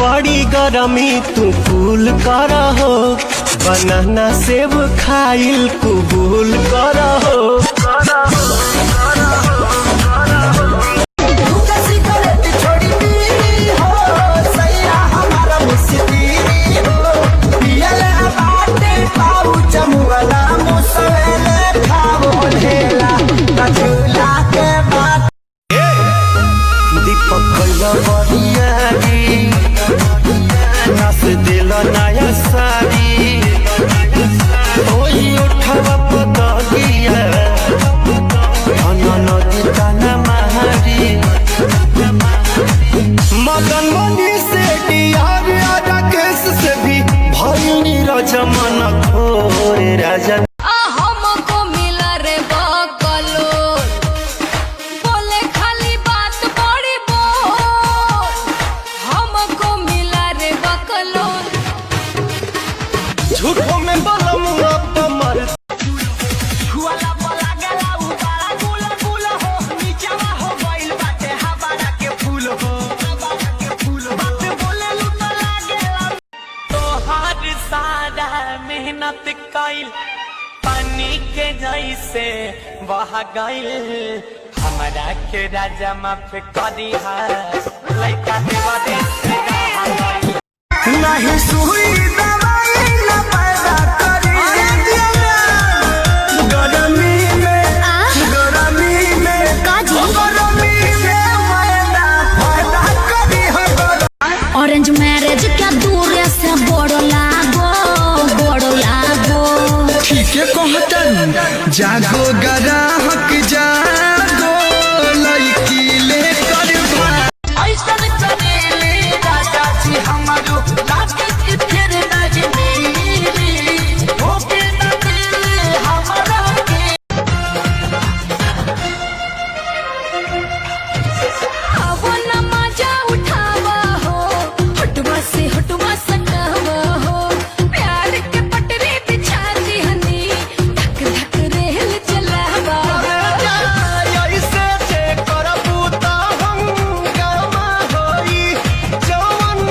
बड़ी गरमी तू कूल कर हो, बनाना सेब खाइल कबूल कर हो। नया साड़ी उठवा पतगिया नदी ताना महारी मदन मनी से डियार राकेश से भी भइनी रजमन खोरे राजा। झूठों में बलम कमर हुआला बोला गेला उबारा गुल गुल हो नीचवा हो गइल बाटे हवारा के फूल हो बात बोले लुट लागेला तोहार सारा मेहनत कइल पानी के जैसे बह गइल हमरा के राजा माफ करी हा लइका देवा दे नहीं सुई ऑरेंज मैरिज क्या दूर से बड़ो लागो ठीक है कहतन जागो ग्राहक जागो लड़की ले कर ऐसन चलेले राजा जी हमारो लागे कि फिर नजमेली हो के न दिल हमारा के अब न मजा उठावा हो हटवा से सटावा हो प्यार के पटरी बिछा दी हनी धक धक रेल चलावा ऐसे जे करबू त हम गमा होई जवन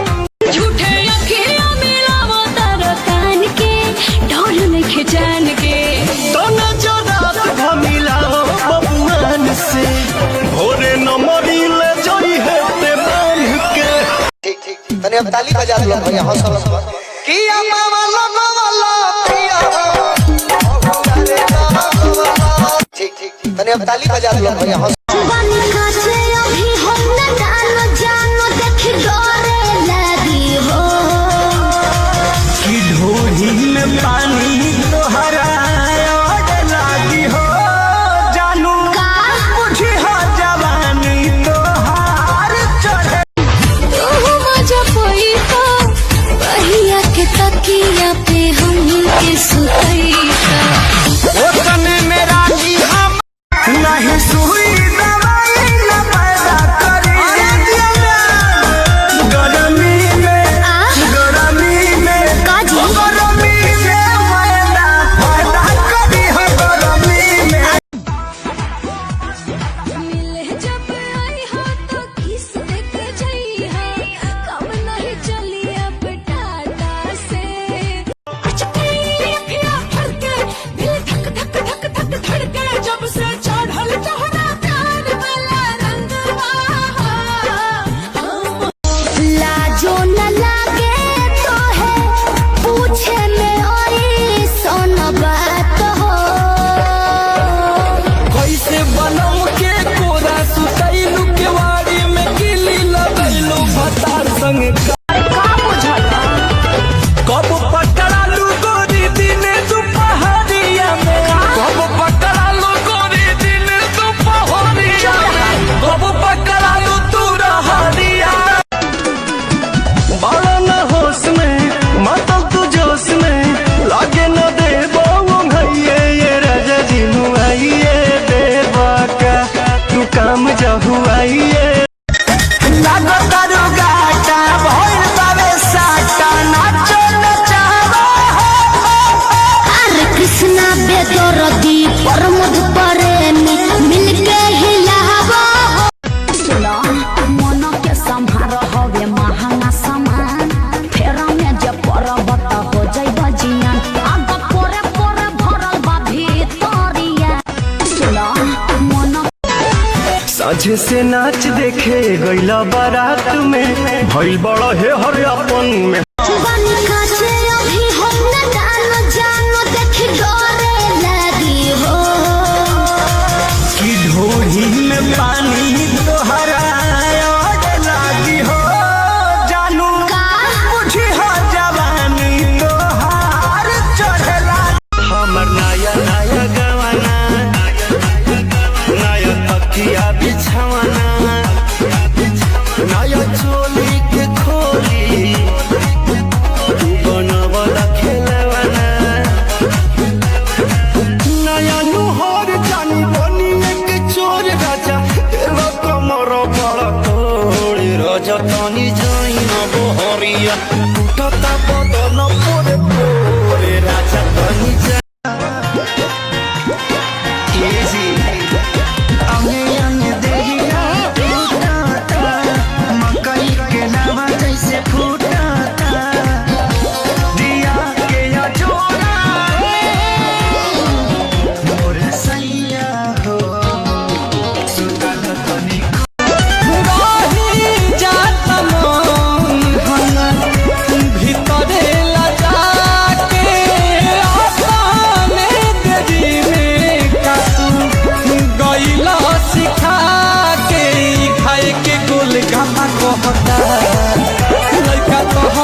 झूठे अखियां मिलावो तार कान के ढोल में खिजान के तो नजरात घमिलाओ बबुआन से भोरे नमरी ले जाई है ते बांध के। ठीक तने अब ताली बजा दो भैया हौसला किया मावाला पिया ठीक तने अब ताली बजा दो भैया हौसला अभी हम न जानो देख डरे लगी हो कि ढोली में पानी तोहरा लागी हो जानू मुझे हो जवानी तोहार चढ़े मजा पोई तो बहिया के तकिया पे हम के सुतैया ओ तने मेरा जी हम नहीं सुई दवाई न पैदा करी गरमी में काजी गरमी में मैदा पैदा करी हो गरमी में। मिले जब आई हो तो किस देख जाई हो कब नहीं चली अब टाटा से अचके अखियां फड़के दिल धक धक धक धक धड़के जब से चढ़ल तोहरा प्यार वाला रंगवा लाजो न लागे तो है पूछे में और सोन बात हो कैसे बनम के कोरा सुतैलू के वाड़ी में किली लगैलू भतार संग कब पकड़ालू गोरी दिने दुपहरिया में कब पकड़ालू गोरी दिने दुपहरिया में कब पकड़ालू तू रहरिया बड़ा न होश में मतलब तू जोश में लागे न देबो भैये ये राजा जी मुआइए देबा का तू काम जहुआइए लागो तारू गाटा भइल बावे साटा नाचो नचावा हरे कृष्णा बेदरदी प्रमोद प्रेमी मिलके हिलावा सुना मन के संभार हवे महंगा सामान साझे से नाच देखे गईला बारात में भइल बड़ा हे हर अपन में जुबानी काचे अभी हम न जानो देख डरे लगी हो कि ढोही में पानी तोहरा लागी हो जानू बुझी हो जवानी तोहार चढ़ला हमर नया नया गवाना नया तकिया बिछावाना नया चोली के खोली बनवला खेलवाना नया नुहर जानी बनी एक चोर राजा तेरा कमर बड़ा तोड़ राजा तानी जाई न बहरिया उठता बदन पोरे पोरे राजा तानी जा easy आगे आगे देहिया टूटा मकई के लावा जैसे फूटा दिया के या जोड़ा मोर सैया हो सुतल तनी गाही जात मन भीतरे लजा के आसाने तेरी में कातू गईला सिखा के खाए के गोल गामा कहता लइका कह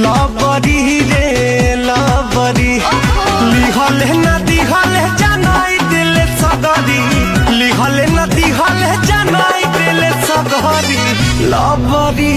लबरी रे लबरी लिहल न दिहल जनाई दिल सगरी लिहल न दिहल जनाई दिल सगरी लबरी